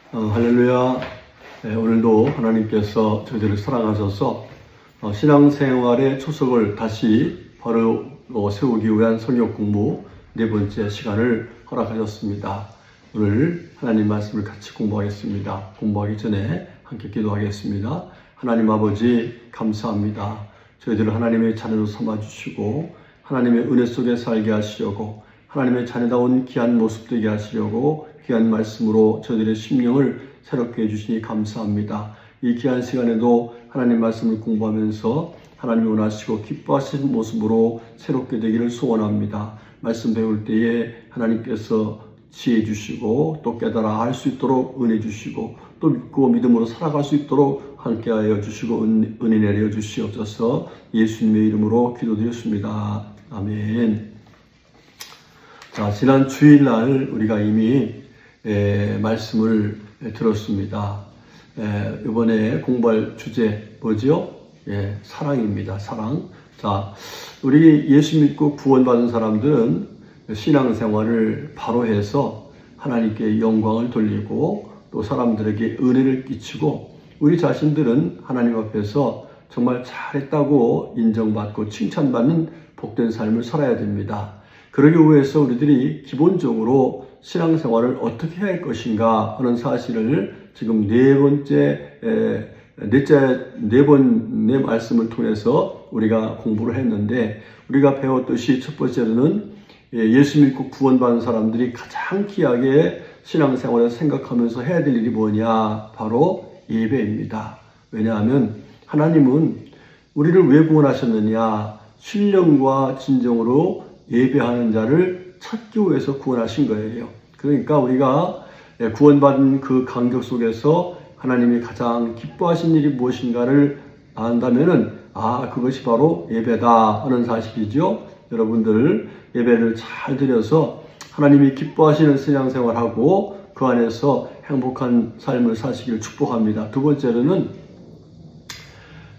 할렐루야. 네, 오늘도 하나님께서 저희들을 사랑하셔서 신앙생활의 초석을 다시 바로 세우기 위한 성경 공부 네 번째 시간을 허락하셨습니다. 오늘 하나님 말씀을 같이 공부하겠습니다. 공부하기 전에 함께 기도하겠습니다. 하나님 아버지 감사합니다. 저희들을 하나님의 자녀로 삼아주시고 하나님의 은혜 속에 살게 하시려고 하나님의 자녀다운 귀한 모습 되게 하시려고 귀한 말씀으로 저희들의 심령을 새롭게 해주시니 감사합니다. 이 귀한 시간에도 하나님 말씀을 공부하면서 하나님이 원하시고 기뻐하시는 모습으로 새롭게 되기를 소원합니다. 말씀 배울 때에 하나님께서 지혜 주시고 또 깨달아 알 수 있도록 은혜 주시고 또 믿고 믿음으로 살아갈 수 있도록 함께하여 주시고 은혜 내려 주시옵소서. 예수님의 이름으로 기도드렸습니다. 아멘. 자, 지난 주일날 우리가 이미 말씀을 들었습니다. 이번에 공부할 주제 뭐죠? 사랑입니다. 사랑. 자, 우리 예수 믿고 구원받은 사람들은 신앙생활을 바로 해서 하나님께 영광을 돌리고 또 사람들에게 은혜를 끼치고 우리 자신들은 하나님 앞에서 정말 잘했다고 인정받고 칭찬받는 복된 삶을 살아야 됩니다. 그러기 위해서 우리들이 기본적으로 신앙생활을 어떻게 해야 할 것인가 하는 사실을 지금 네 번의 말씀을 통해서 우리가 공부를 했는데 우리가 배웠듯이 첫 번째로는 예수 믿고 구원받은 사람들이 가장 귀하게 신앙생활을 생각하면서 해야 될 일이 뭐냐? 바로 예배입니다. 왜냐하면 하나님은 우리를 왜 구원하셨느냐? 신령과 진정으로 예배하는 자를 찾기 위해서 구원하신 거예요. 그러니까 우리가 구원받은 그 간격 속에서 하나님이 가장 기뻐하신 일이 무엇인가를 안다면은 그것이 바로 예배다 하는 사실이죠. 여러분들 예배를 잘 드려서 하나님이 기뻐하시는 신앙생활하고 그 안에서 행복한 삶을 사시기를 축복합니다. 두 번째로는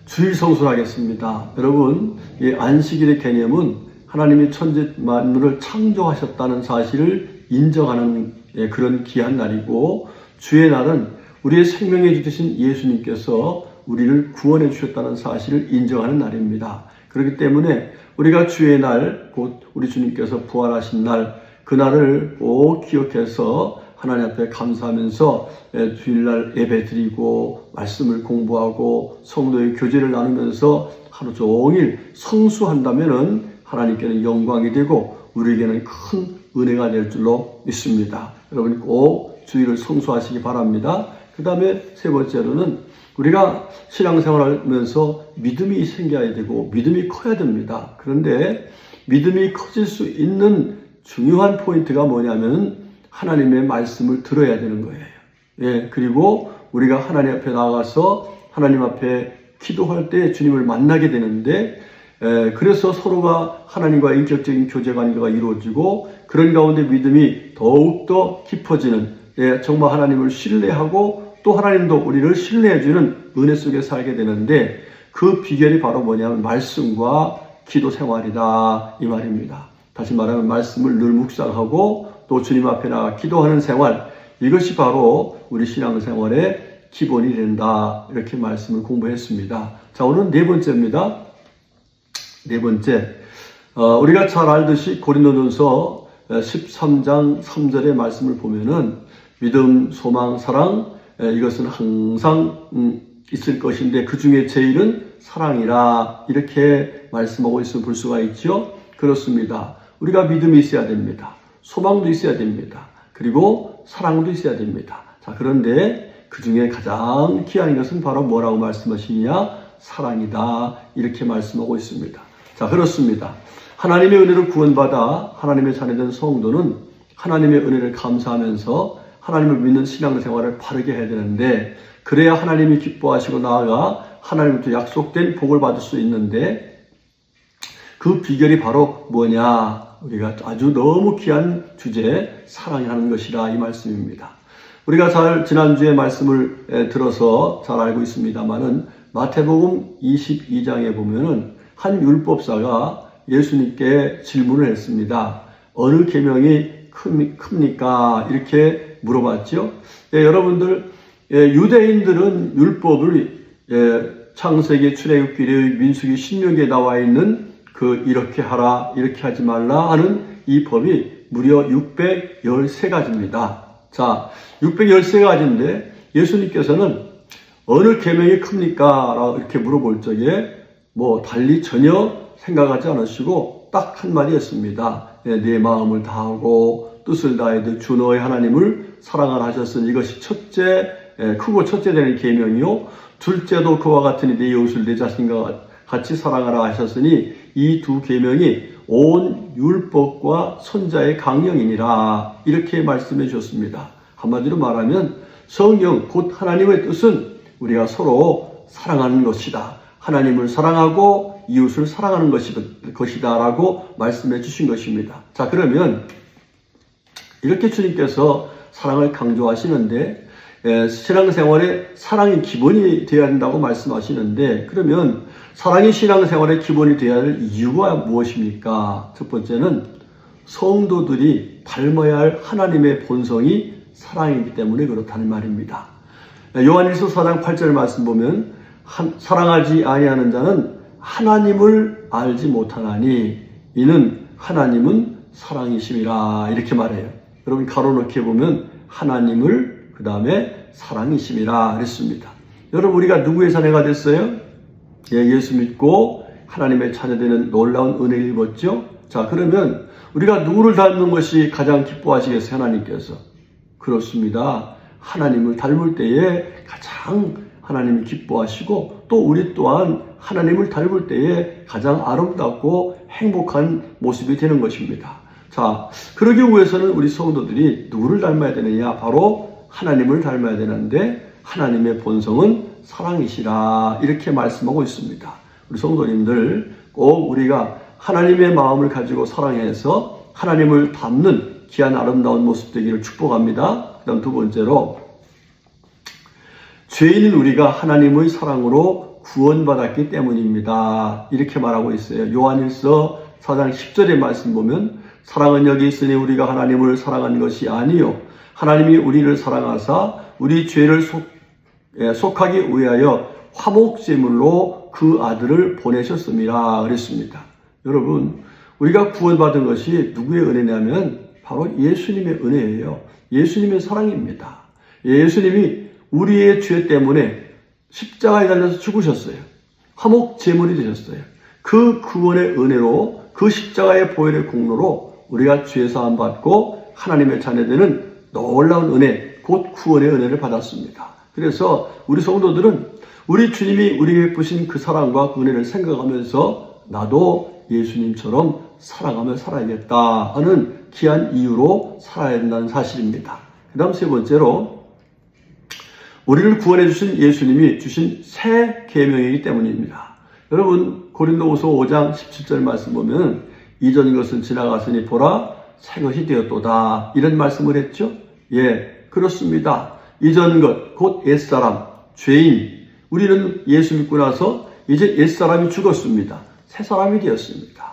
주일 성수를 하겠습니다. 여러분, 이 안식일의 개념은 하나님이 천지 만물을 창조하셨다는 사실을 인정하는 그런 귀한 날이고 주의 날은 우리의 생명에 주신 예수님께서 우리를 구원해 주셨다는 사실을 인정하는 날입니다. 그렇기 때문에 우리가 주의 날, 곧 우리 주님께서 부활하신 날, 그 날을 꼭 기억해서 하나님 앞에 감사하면서 주일날 예배 드리고 말씀을 공부하고 성도의 교제를 나누면서 하루 종일 성수한다면은 하나님께는 영광이 되고 우리에게는 큰 은혜가 될 줄로 믿습니다. 여러분 꼭 주일을 성수하시기 바랍니다. 그 다음에 세 번째로는 우리가 신앙생활을 하면서 믿음이 생겨야 되고 믿음이 커야 됩니다. 그런데 믿음이 커질 수 있는 중요한 포인트가 뭐냐면 하나님의 말씀을 들어야 되는 거예요. 그리고 우리가 하나님 앞에 나가서 하나님 앞에 기도할 때 주님을 만나게 되는데 그래서 서로가 하나님과 인격적인 교제 관계가 이루어지고 그런 가운데 믿음이 더욱더 깊어지는 정말 하나님을 신뢰하고 또 하나님도 우리를 신뢰해주는 은혜 속에 살게 되는데 그 비결이 바로 뭐냐면 말씀과 기도 생활이다 이 말입니다. 다시 말하면 말씀을 늘 묵상하고 또 주님 앞에 나가 기도하는 생활, 이것이 바로 우리 신앙생활의 기본이 된다 이렇게 말씀을 공부했습니다. 자, 오늘은 네 번째입니다. 네 번째, 우리가 잘 알듯이 고린도전서 13장 3절의 말씀을 보면은 믿음, 소망, 사랑 이것은 항상 있을 것인데 그 중에 제일은 사랑이라 이렇게 말씀하고 있음을 볼 수가 있죠. 그렇습니다. 우리가 믿음이 있어야 됩니다. 소망도 있어야 됩니다. 그리고 사랑도 있어야 됩니다. 자, 그런데 그 중에 가장 귀한 것은 바로 뭐라고 말씀하시냐? 사랑이다 이렇게 말씀하고 있습니다. 자, 그렇습니다. 하나님의 은혜를 구원받아 하나님의 자녀된 성도는 하나님의 은혜를 감사하면서 하나님을 믿는 신앙생활을 바르게 해야 되는데 그래야 하나님이 기뻐하시고 나아가 하나님부터 약속된 복을 받을 수 있는데 그 비결이 바로 뭐냐? 우리가 아주 너무 귀한 주제 사랑하는 것이라 이 말씀입니다. 우리가 지난주에 말씀을 들어서 잘 알고 있습니다만은 마태복음 22장에 보면은 한 율법사가 예수님께 질문을 했습니다. 어느 계명이 큽니까? 이렇게 물어봤죠. 예, 여러분들, 유대인들은 율법을 창세기, 출애굽기, 레위기, 민수기, 신명기에 나와 있는 이렇게 하라, 이렇게 하지 말라 하는 이 법이 무려 613가지입니다. 자, 613가지인데 예수님께서는 어느 계명이 큽니까? 라고 이렇게 물어볼 적에 달리 전혀 생각하지 않으시고 딱 한마디 했습니다. 내 마음을 다하고 뜻을 다해 주 너의 하나님을 사랑하라 하셨으니 이것이 크고 첫째 되는 계명이요. 둘째도 그와 같으니 내 이웃을 내 자신과 같이 사랑하라 하셨으니 이 두 계명이 온 율법과 선자의 강령이니라 이렇게 말씀해 주셨습니다. 한마디로 말하면 성경 곧 하나님의 뜻은 우리가 서로 사랑하는 것이다. 하나님을 사랑하고 이웃을 사랑하는 것이다 라고 말씀해 주신 것입니다. 자, 그러면 이렇게 주님께서 사랑을 강조하시는데 신앙생활에 사랑이 기본이 되어야 한다고 말씀하시는데 그러면 사랑이 신앙생활의 기본이 되어야 할 이유가 무엇입니까? 첫 번째는 성도들이 닮아야 할 하나님의 본성이 사랑이기 때문에 그렇다는 말입니다. 요한일서 4장 8절 말씀 보면 사랑하지 아니하는 자는 하나님을 알지 못하나니 이는 하나님은 사랑이심이라 이렇게 말해요. 여러분 가로놓게 보면 하나님을 그 다음에 사랑이심이라 그랬습니다. 여러분 우리가 누구의 자녀가 됐어요? 예수 믿고 하나님의 자녀되는 놀라운 은혜를 입었죠. 자, 그러면 우리가 누구를 닮는 것이 가장 기뻐하시겠어요? 하나님께서. 그렇습니다. 하나님을 닮을 때에 가장 하나님이 기뻐하시고 또 우리 또한 하나님을 닮을 때에 가장 아름답고 행복한 모습이 되는 것입니다. 자, 그러기 위해서는 우리 성도들이 누구를 닮아야 되느냐? 바로 하나님을 닮아야 되는데 하나님의 본성은 사랑이시라 이렇게 말씀하고 있습니다. 우리 성도님들 꼭 우리가 하나님의 마음을 가지고 사랑해서 하나님을 닮는 귀한 아름다운 모습 되기를 축복합니다. 그 다음 두 번째로 죄인인 우리가 하나님의 사랑으로 구원받았기 때문입니다. 이렇게 말하고 있어요. 요한일서 4장 10절의 말씀 보면 사랑은 여기 있으니 우리가 하나님을 사랑한 것이 아니요 하나님이 우리를 사랑하사 우리 죄를 속하기 위하여 화목제물로 그 아들을 보내셨습니다. 그랬습니다. 여러분 우리가 구원받은 것이 누구의 은혜냐면 바로 예수님의 은혜예요. 예수님의 사랑입니다. 예수님이 우리의 죄 때문에 십자가에 달려서 죽으셨어요. 화목제물이 되셨어요. 그 구원의 은혜로 그 십자가의 보혈의 공로로 우리가 죄사함 받고 하나님의 자녀되는 놀라운 은혜 곧 구원의 은혜를 받았습니다. 그래서 우리 성도들은 우리 주님이 우리에게 베푸신 그 사랑과 그 은혜를 생각하면서 나도 예수님처럼 사랑하며 살아야겠다 하는 귀한 이유로 살아야 된다는 사실입니다. 그 다음 세 번째로 우리를 구원해 주신 예수님이 주신 새 계명이기 때문입니다. 여러분 고린도후서 5장 17절 말씀 보면 이전 것은 지나갔으니 보라 새 것이 되었도다 이런 말씀을 했죠. 예, 그렇습니다. 이전 것 곧 옛사람 죄인 우리는 예수 믿고 나서 이제 옛사람이 죽었습니다. 새 사람이 되었습니다.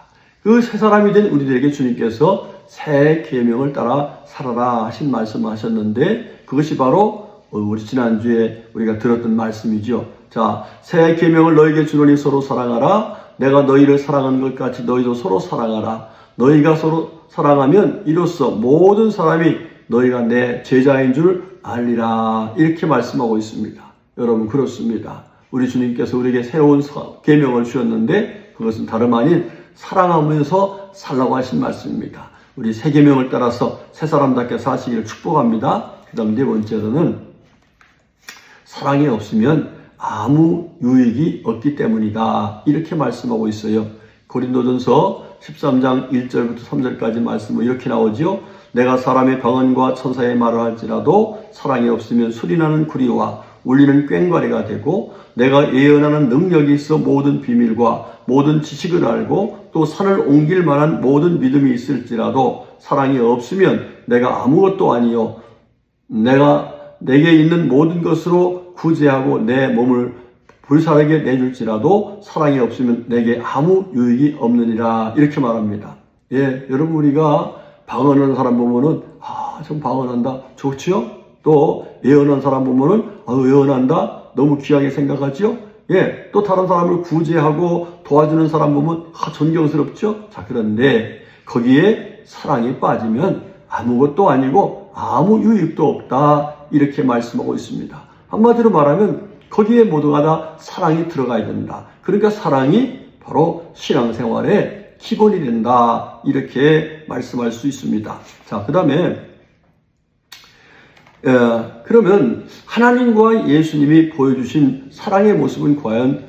그 새 사람이 된 우리들에게 주님께서 새 계명을 따라 살아라 하신 말씀하셨는데 그것이 바로 우리 지난주에 우리가 들었던 말씀이죠. 자, 새 계명을 너에게 주노니 서로 사랑하라. 내가 너희를 사랑한 것 같이 너희도 서로 사랑하라. 너희가 서로 사랑하면 이로써 모든 사람이 너희가 내 제자인 줄 알리라. 이렇게 말씀하고 있습니다. 여러분 그렇습니다. 우리 주님께서 우리에게 새로운 계명을 주셨는데 그것은 다름 아닌 사랑하면서 살라고 하신 말씀입니다. 우리 새 계명을 따라서 새 사람답게 사시기를 축복합니다. 그 다음 네 번째로는 사랑이 없으면 아무 유익이 없기 때문이다. 이렇게 말씀하고 있어요. 고린도전서 13장 1절부터 3절까지 말씀은 이렇게 나오죠. 내가 사람의 방언과 천사의 말을 할지라도 사랑이 없으면 소리나는 구리와 울리는 꽹과리가 되고 내가 예언하는 능력이 있어 모든 비밀과 모든 지식을 알고 또 산을 옮길 만한 모든 믿음이 있을지라도 사랑이 없으면 내가 아무것도 아니요 내게 있는 모든 것으로 구제하고 내 몸을 불사르게 내줄지라도 사랑이 없으면 내게 아무 유익이 없느니라 이렇게 말합니다. 예, 여러분 우리가 방언하는 사람 보면은 좀 방언한다 좋지요? 또 예언한 사람 보면은 예언한다 너무 귀하게 생각하지요? 예, 또 다른 사람을 구제하고 도와주는 사람 보면 존경스럽죠? 자, 그런데 거기에 사랑이 빠지면 아무것도 아니고 아무 유익도 없다 이렇게 말씀하고 있습니다. 한마디로 말하면 거기에 모두가 다 사랑이 들어가야 된다. 그러니까 사랑이 바로 신앙생활의 기본이 된다 이렇게 말씀할 수 있습니다. 자, 그 다음에 그러면 하나님과 예수님이 보여주신 사랑의 모습은 과연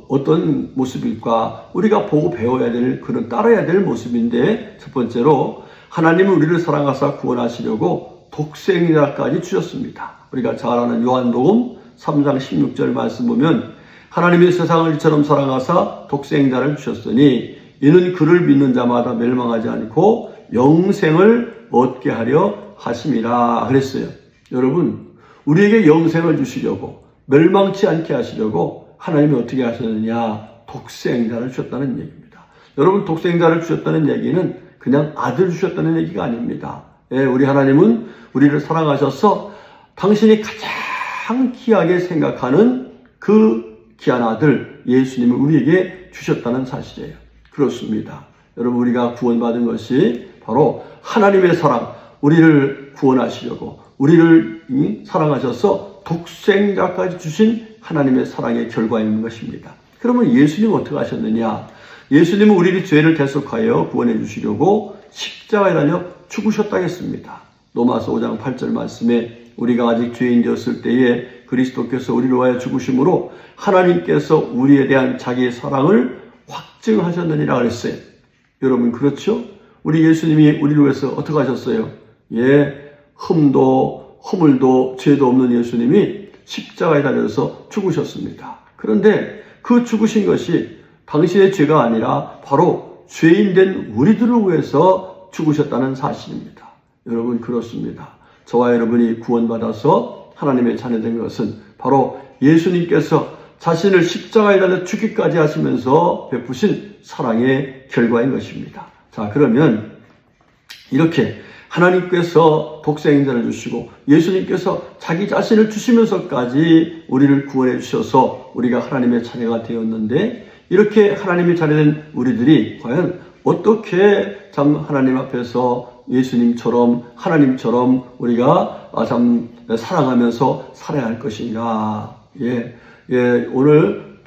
어떤 모습일까? 우리가 보고 배워야 될, 그런 따라야 될 모습인데, 첫 번째로 하나님은 우리를 사랑하사 구원하시려고 독생자까지 주셨습니다. 우리가 잘 아는 요한복음 3장 16절 말씀 보면 하나님이 세상을 이처럼 사랑하사 독생자를 주셨으니 이는 그를 믿는 자마다 멸망하지 않고 영생을 얻게 하려 하심이라 그랬어요. 여러분, 우리에게 영생을 주시려고 멸망치 않게 하시려고 하나님이 어떻게 하셨느냐? 독생자를 주셨다는 얘기입니다. 여러분, 독생자를 주셨다는 얘기는 그냥 아들 주셨다는 얘기가 아닙니다. 예, 우리 하나님은 우리를 사랑하셔서 당신이 가장 귀하게 생각하는 그 귀한 아들 예수님을 우리에게 주셨다는 사실이에요. 그렇습니다. 여러분, 우리가 구원받은 것이 바로 하나님의 사랑, 우리를 구원하시려고 우리를 사랑하셔서 독생자까지 주신 하나님의 사랑의 결과인 것입니다. 그러면 예수님은 어떻게 하셨느냐? 예수님은 우리의 죄를 대속하여 구원해 주시려고 십자가에 달려 죽으셨다 했습니다. 로마서 5장 8절 말씀에 우리가 아직 죄인 되었을 때에 그리스도께서 우리를 위하여 죽으심으로 하나님께서 우리에 대한 자기의 사랑을 확증하셨느니라 그랬어요. 여러분, 그렇죠? 우리 예수님이 우리를 위해서 어떻게 하셨어요? 예, 허물도 죄도 없는 예수님이 십자가에 달려서 죽으셨습니다. 그런데 그 죽으신 것이 당신의 죄가 아니라 바로 죄인된 우리들을 위해서 죽으셨다는 사실입니다. 여러분, 그렇습니다. 저와 여러분이 구원받아서 하나님의 자녀된 것은 바로 예수님께서 자신을 십자가에 달려 죽기까지 하시면서 베푸신 사랑의 결과인 것입니다. 자, 그러면 이렇게 하나님께서 독생자를 주시고 예수님께서 자기 자신을 주시면서까지 우리를 구원해 주셔서 우리가 하나님의 자녀가 되었는데, 이렇게 하나님의 자녀된 우리들이 과연 어떻게 참 하나님 앞에서 예수님처럼 하나님처럼 우리가 참 사랑하면서 살아야 할 것인가? 오늘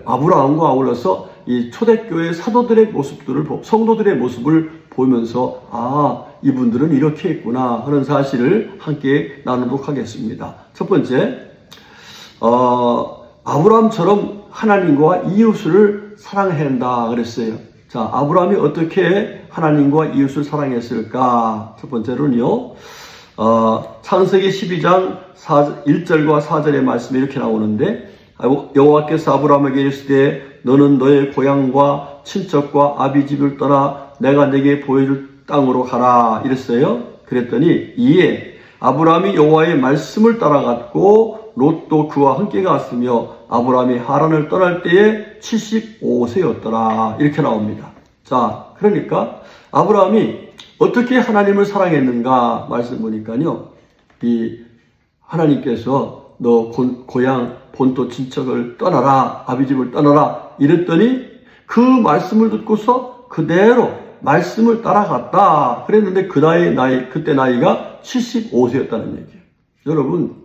아브라함과 아울러서 이 초대교회 사도들의 모습들을, 성도들의 모습을 보면서 이분들은 이렇게 했구나 하는 사실을 함께 나누도록 하겠습니다. 첫 번째, 아브라함처럼 하나님과 이웃을 사랑해야 한다 그랬어요. 자, 아브라함이 어떻게 하나님과 이웃을 사랑했을까? 첫 번째로는요, 창세기 12장 1절과 4절의 말씀이 이렇게 나오는데, 여호와께서 아브라함에게 이르시되 너는 너의 고향과 친척과 아비집을 떠나 내가 네게 보여줄 땅으로 가라 이랬어요. 그랬더니 이에 아브라함이 여호와의 말씀을 따라갔고 롯도 그와 함께 갔으며 아브라함이 하란을 떠날 때에 75세였더라 이렇게 나옵니다. 자, 그러니까 아브라함이 어떻게 하나님을 사랑했는가 말씀 보니까요, 이 하나님께서 너 고향 본토 친척을 떠나라, 아비집을 떠나라 이랬더니 그 말씀을 듣고서 그대로 말씀을 따라갔다 그랬는데 그때 나이가 75세였다는 얘기예요. 여러분,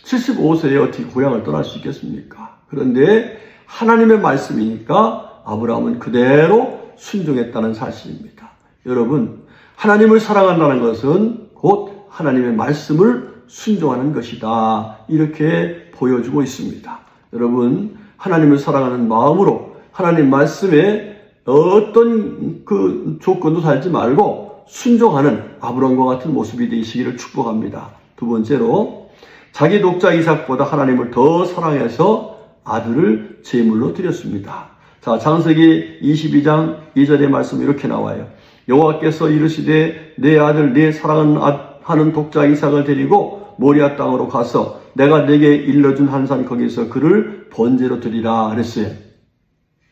75세에 어떻게 고향을 떠날 수 있겠습니까? 그런데 하나님의 말씀이니까 아브라함은 그대로 순종했다는 사실입니다. 여러분, 하나님을 사랑한다는 것은 곧 하나님의 말씀을 순종하는 것이다 이렇게 보여주고 있습니다. 여러분, 하나님을 사랑하는 마음으로 하나님 말씀에 어떤 그 조건도 달지 말고 순종하는 아브라함과 같은 모습이 되시기를 축복합니다. 두 번째로, 자기 독자 이삭보다 하나님을 더 사랑해서 아들을 제물로 드렸습니다. 자, 창세기 22장 2절의 말씀 이렇게 나와요. 여호와께서 이르시되 내 아들 내 사랑하는 독자 이삭을 데리고 모리아 땅으로 가서 내가 네게 일러준 한 산 거기서 그를 번제로 드리라 그랬어요.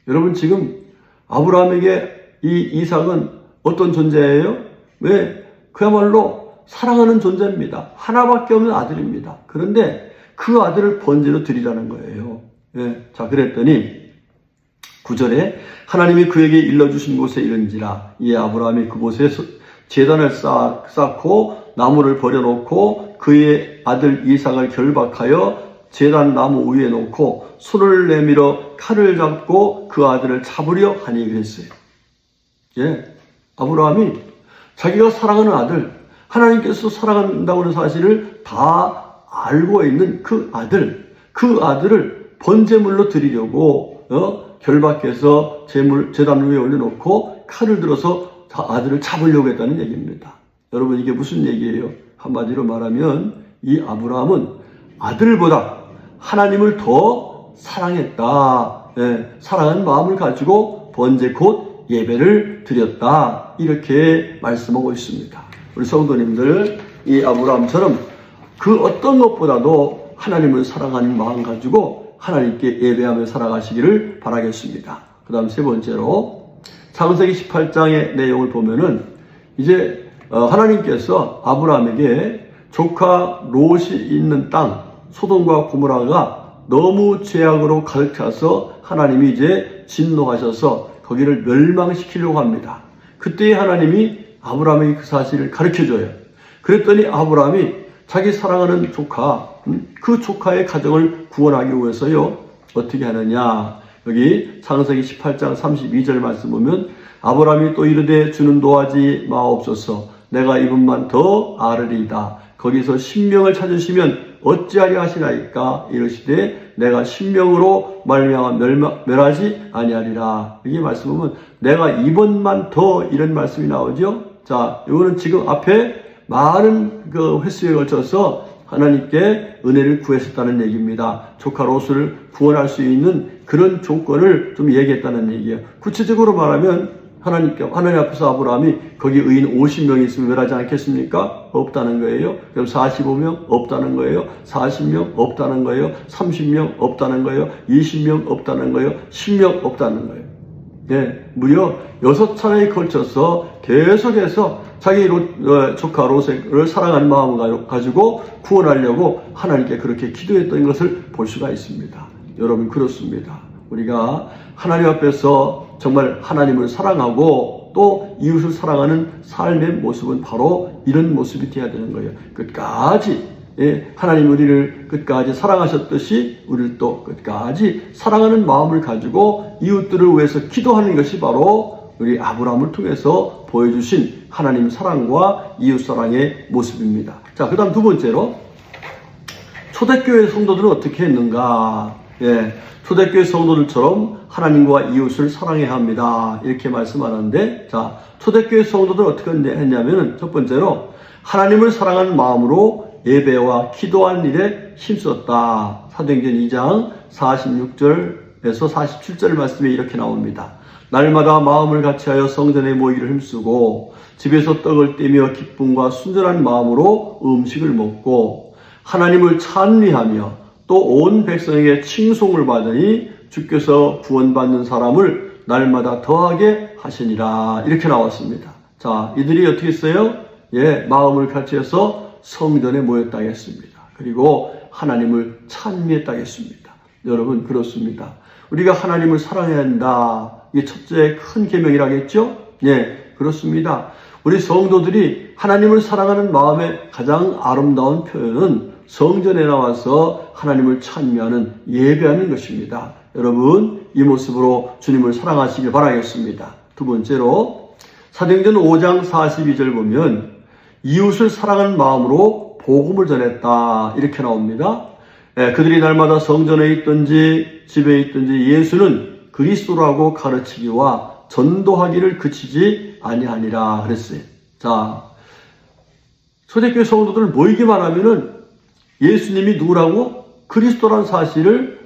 여러분, 지금 아브라함에게 이 이삭은 어떤 존재예요? 왜? 그야말로 사랑하는 존재입니다. 하나밖에 없는 아들입니다. 그런데 그 아들을 번제로 드리라는 거예요. 예. 자, 그랬더니 9절에 하나님이 그에게 일러주신 곳에 이른지라 이에 아브라함이 그곳에 제단을 쌓고 나무를 버려놓고 그의 아들 이삭을 결박하여 제단 나무 위에 놓고 손을 내밀어 칼을 잡고 그 아들을 잡으려 하니 그랬어요. 예, 아브라함이 자기가 사랑하는 아들, 하나님께서 사랑한다고 하는 사실을 다 알고 있는 그 아들을 번제물로 드리려고 결박해서 제단 위에 올려놓고 칼을 들어서 아들을 잡으려고 했다는 얘기입니다. 여러분, 이게 무슨 얘기예요? 한마디로 말하면 이 아브라함은 아들보다 하나님을 더 사랑했다. 예, 사랑하는 마음을 가지고 번제 곧 예배를 드렸다. 이렇게 말씀하고 있습니다. 우리 성도님들, 이 아브라함처럼 그 어떤 것보다도 하나님을 사랑하는 마음 가지고 하나님께 예배하며 살아가시기를 바라겠습니다. 그 다음 세 번째로 창세기 18장의 내용을 보면은 이제 하나님께서 아브라함에게 조카 롯이 있는 땅 소돔과 고모라가 너무 죄악으로 가득 차서 하나님이 이제 진노하셔서 거기를 멸망시키려고 합니다. 그때 하나님이 아브라함에게 그 사실을 가르쳐줘요. 그랬더니 아브라함이 자기 사랑하는 조카, 그 조카의 가정을 구원하기 위해서요, 어떻게 하느냐. 여기 창세기 18장 32절 말씀 보면 아브라함이 또 이르되 주는 노하지 마옵소서 내가 이분만 더 아르리이다. 거기서 신명을 찾으시면 어찌하려 하시나이까 이르시되 내가 신명으로 말미암아 멸하지 아니하리라. 여기 말씀 보면 내가 이번만 더 이런 말씀이 나오죠. 자, 이거는 지금 앞에 많은 그 횟수에 걸쳐서 하나님께 은혜를 구했었다는 얘기입니다. 조카 롯을 구원할 수 있는 그런 조건을 좀 얘기했다는 얘기예요. 구체적으로 말하면 하나님 앞에서 아브라함이 거기 의인 50명이 있으면 멸하지 않겠습니까? 없다는 거예요. 그럼 45명 없다는 거예요. 40명 없다는 거예요. 30명 없다는 거예요. 20명 없다는 거예요. 10명 없다는 거예요. 네, 무려 6차례에 걸쳐서 계속해서 자기 조카 롯을 사랑하는 마음을 가지고 구원하려고 하나님께 그렇게 기도했던 것을 볼 수가 있습니다. 여러분, 그렇습니다. 우리가 하나님 앞에서 정말 하나님을 사랑하고 또 이웃을 사랑하는 삶의 모습은 바로 이런 모습이 되어야 되는 거예요. 끝까지 하나님 우리를 끝까지 사랑하셨듯이 우리를 또 끝까지 사랑하는 마음을 가지고 이웃들을 위해서 기도하는 것이 바로 우리 아브라함을 통해서 보여주신 하나님 사랑과 이웃 사랑의 모습입니다. 자, 그 다음 두 번째로 초대교회 성도들은 어떻게 했는가? 예, 초대교회 성도들처럼 하나님과 이웃을 사랑해야 합니다. 이렇게 말씀하는데, 자, 초대교회 성도들은 어떻게 했냐면은 첫 번째로 하나님을 사랑하는 마음으로 예배와 기도한 일에 힘썼다. 사도행전 2장 46절에서 47절 말씀에 이렇게 나옵니다. 날마다 마음을 같이하여 성전에 모이기를 힘쓰고 집에서 떡을 떼며 기쁨과 순전한 마음으로 음식을 먹고 하나님을 찬미하며 또 온 백성에게 칭송을 받으니 주께서 구원받는 사람을 날마다 더하게 하시니라. 이렇게 나왔습니다. 자, 이들이 어떻게 했어요? 예, 마음을 같이해서 성전에 모였다 했습니다. 그리고 하나님을 찬미했다 했습니다. 여러분, 그렇습니다. 우리가 하나님을 사랑해야 한다. 이게 첫째 큰 계명이라겠죠? 예, 그렇습니다. 우리 성도들이 하나님을 사랑하는 마음의 가장 아름다운 표현은 성전에 나와서 하나님을 찬미하는 예배하는 것입니다. 여러분, 이 모습으로 주님을 사랑하시길 바라겠습니다. 두 번째로 사도행전 5장 42절 보면 이웃을 사랑하는 마음으로 복음을 전했다. 이렇게 나옵니다. 그들이 날마다 성전에 있든지 집에 있든지 예수는 그리스도라고 가르치기와 전도하기를 그치지 아니하니라 그랬어요. 자, 초대교회 성도들 모이기만 하면은 예수님이 누구라고? 그리스도라는 사실을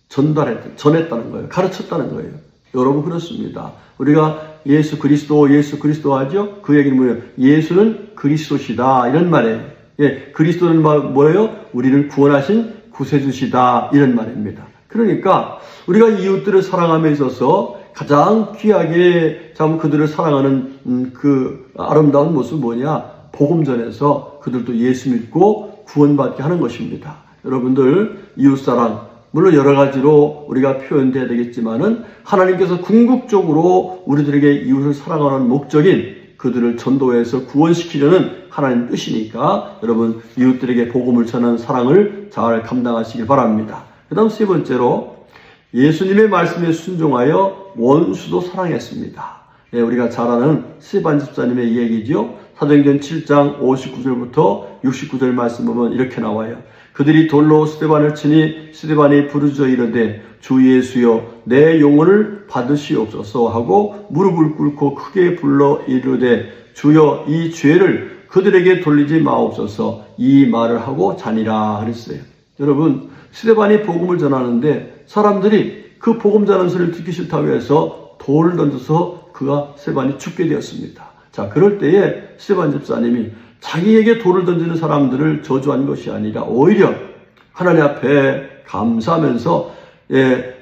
전했다는 거예요. 가르쳤다는 거예요. 여러분, 그렇습니다. 우리가 예수 그리스도 하죠? 그 얘기는 뭐예요? 예수는 그리스도시다. 이런 말이에요. 예, 그리스도는 뭐예요? 우리를 구원하신 구세주시다. 이런 말입니다. 그러니까 우리가 이웃들을 사랑함에 있어서 가장 귀하게 참 그들을 사랑하는 그 아름다운 모습은 뭐냐? 복음 전해서 그들도 예수 믿고 구원받게 하는 것입니다. 여러분들 이웃사랑 물론 여러 가지로 우리가 표현돼야 되겠지만은 하나님께서 궁극적으로 우리들에게 이웃을 사랑하는 목적인 그들을 전도해서 구원시키려는 하나님 뜻이니까 여러분 이웃들에게 복음을 전하는 사랑을 잘 감당하시길 바랍니다. 그 다음 세 번째로 예수님의 말씀에 순종하여 원수도 사랑했습니다. 예, 우리가 잘 아는 스데반 집사님의 이야기죠. 사도행전 7장 59절부터 69절 말씀 보면 이렇게 나와요. 그들이 돌로 스데반을 치니 스데반이 부르짖어 이르되 주 예수여 내 영혼을 받으시옵소서 하고 무릎을 꿇고 크게 불러 이르되 주여 이 죄를 그들에게 돌리지 마옵소서 이 말을 하고 자니라 그랬어요. 여러분 스데반이 복음을 전하는데 사람들이 그 복음 전하는 소리를 듣기 싫다고 해서 돌을 던져서 그가 스데반이 죽게 되었습니다. 자, 그럴 때에 스데반 집사님이 자기에게 돌을 던지는 사람들을 저주한 것이 아니라 오히려 하나님 앞에 감사하면서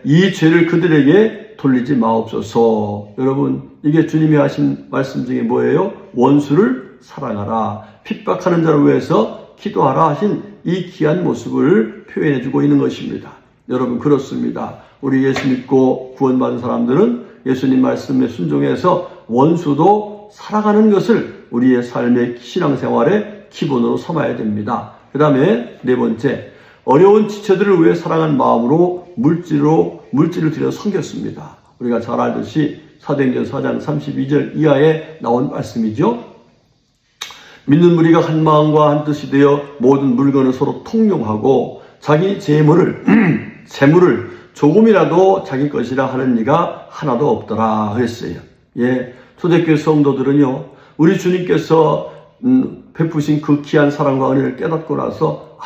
이 죄를 그들에게 돌리지 마옵소서. 여러분 이게 주님이 하신 말씀 중에 뭐예요? 원수를 사랑하라. 핍박하는 자를 위해서 기도하라 하신 이 귀한 모습을 표현해 주고 있는 것입니다. 여러분 그렇습니다. 우리 예수 믿고 구원받은 사람들은 예수님 말씀에 순종해서 원수도 사랑하는 것을 우리의 삶의 신앙생활의 기본으로 삼아야 됩니다. 그 다음에 네 번째, 어려운 지체들을 위해 사랑한 마음으로 물질을 들여 섬겼습니다. 우리가 잘 알듯이 사도행전 4장 32절 이하에 나온 말씀이죠. 믿는 무리가 한 마음과 한 뜻이 되어 모든 물건을 서로 통용하고 자기 재물을 조금이라도 자기 것이라 하는 이가 하나도 없더라 그랬어요. 예, 초대교회 성도들은요, 우리 주님께서 베푸신 그 귀한 사랑과 은혜를 깨닫고 나서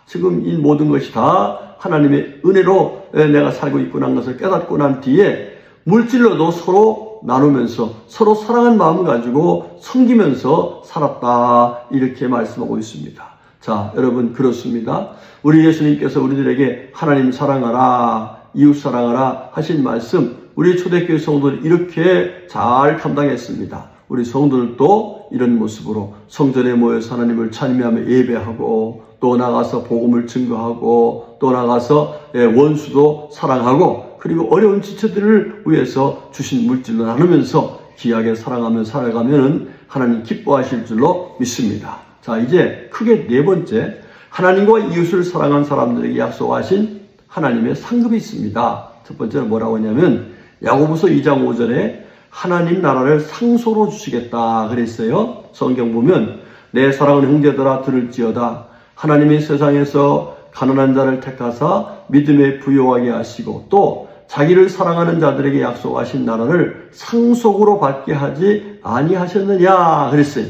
지금 이 모든 것이 다 하나님의 은혜로 내가 살고 있구나 하는 것을 깨닫고 난 뒤에 물질로도 서로 나누면서 서로 사랑한 마음을 가지고 섬기면서 살았다 이렇게 말씀하고 있습니다. 자, 여러분 그렇습니다. 우리 예수님께서 우리들에게 하나님 사랑하라, 이웃 사랑하라 하신 말씀 우리 초대교회 성도들이 이렇게 잘 감당했습니다. 우리 성도들도 이런 모습으로 성전에 모여서 하나님을 찬미하며 예배하고 또 나가서 복음을 증거하고 또 나가서 원수도 사랑하고 그리고 어려운 지체들을 위해서 주신 물질로 나누면서 귀하게 사랑하며 살아가면 하나님 기뻐하실 줄로 믿습니다. 자, 이제 크게 네 번째, 하나님과 이웃을 사랑한 사람들에게 약속하신 하나님의 상급이 있습니다. 첫 번째는 뭐라고 하냐면 야고보서 2장 5절에 하나님 나라를 상소로 주시겠다 그랬어요. 성경 보면 내 사랑하는 형제들아 들을지어다. 하나님이 세상에서 가난한 자를 택하사 믿음에 부요하게 하시고 또 자기를 사랑하는 자들에게 약속하신 나라를 상속으로 받게 하지 아니하셨느냐 그랬어요.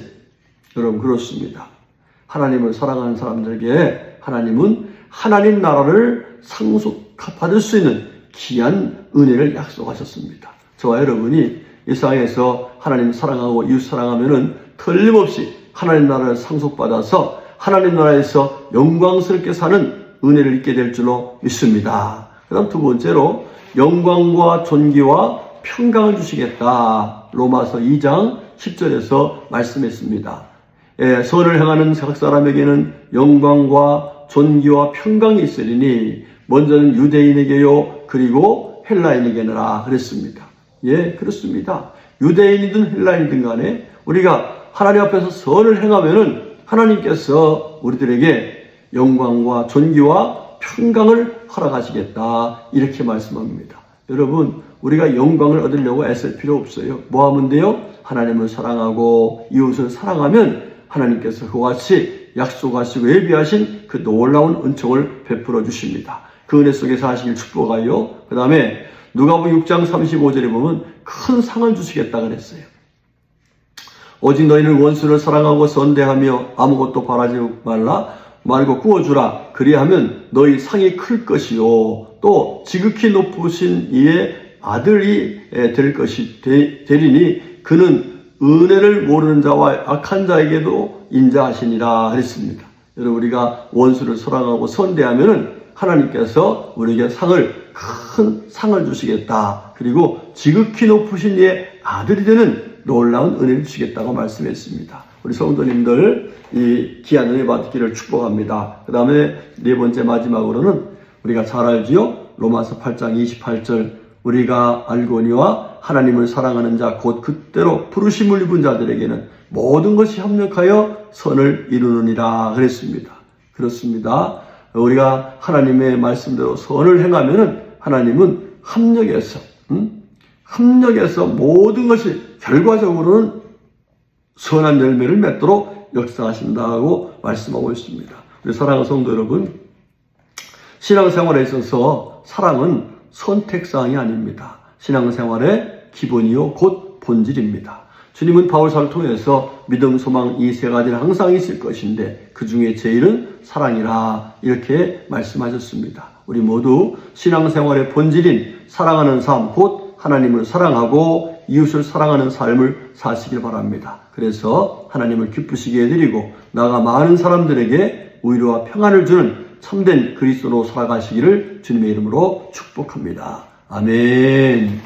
여러분 그렇습니다. 하나님을 사랑하는 사람들에게 하나님은 하나님 나라를 상속받을 수 있는 귀한 은혜를 약속하셨습니다. 저와 여러분이 이 세상에서 하나님 사랑하고 이웃 사랑하면은 틀림없이 하나님 나라를 상속받아서 하나님 나라에서 영광스럽게 사는 은혜를 입게 될 줄로 믿습니다. 그 다음 두 번째로 영광과 존귀와 평강을 주시겠다. 로마서 2장 10절에서 말씀했습니다. 선을 행하는 각 사람에게는 영광과 존귀와 평강이 있으리니 먼저는 유대인에게요 그리고 헬라인에게라 그랬습니다. 예, 그렇습니다. 유대인이든 헬라인이든 간에 우리가 하나님 앞에서 선을 행하면은 하나님께서 우리들에게 영광과 존귀와 평강을 허락하시겠다 이렇게 말씀합니다. 여러분 우리가 영광을 얻으려고 애쓸 필요 없어요. 뭐 하면 돼요? 하나님을 사랑하고 이웃을 사랑하면 하나님께서 그와 같이 약속하시고 예비하신 그 놀라운 은총을 베풀어 주십니다. 그 은혜 속에서 하시길 축복하여 그 다음에 누가복음 6장 35절에 보면 큰 상을 주시겠다 그랬어요. 오직 너희는 원수를 사랑하고 선대하며 아무것도 바라지 말고 구워주라. 그리하면 너희 상이 클 것이요 또 지극히 높으신 이의 아들이 되리니 그는 은혜를 모르는 자와 악한 자에게도 인자하시니라 그랬습니다. 여러분 우리가 원수를 사랑하고 선대하면은 하나님께서 우리에게 상을 큰 상을 주시겠다. 그리고 지극히 높으신 이의 아들이 되는 놀라운 은혜를 주시겠다고 말씀했습니다. 우리 성도님들 이 귀한 은혜 받기를 축복합니다. 그 다음에 네 번째 마지막으로는 우리가 잘 알지요? 로마서 8장 28절 우리가 알거니와 하나님을 사랑하는 자 곧 그때로 부르심을 입은 자들에게는 모든 것이 협력하여 선을 이루느니라 그랬습니다. 그렇습니다. 우리가 하나님의 말씀대로 선을 행하면은 하나님은 합력해서 모든 것이 결과적으로는 선한 열매를 맺도록 역사하신다고 말씀하고 있습니다. 우리 사랑하는 성도 여러분, 신앙생활에 있어서 사랑은 선택사항이 아닙니다. 신앙생활의 기본이요 곧 본질입니다. 주님은 바울사를 통해서 믿음, 소망 이 세 가지는 항상 있을 것인데 그 중에 제일은 사랑이라 이렇게 말씀하셨습니다. 우리 모두 신앙생활의 본질인 사랑하는 삶, 곧 하나님을 사랑하고 이웃을 사랑하는 삶을 사시길 바랍니다. 그래서 하나님을 기쁘시게 해드리고 나아가 많은 사람들에게 위로와 평안을 주는 참된 그리스도로 살아가시기를 주님의 이름으로 축복합니다. 아멘.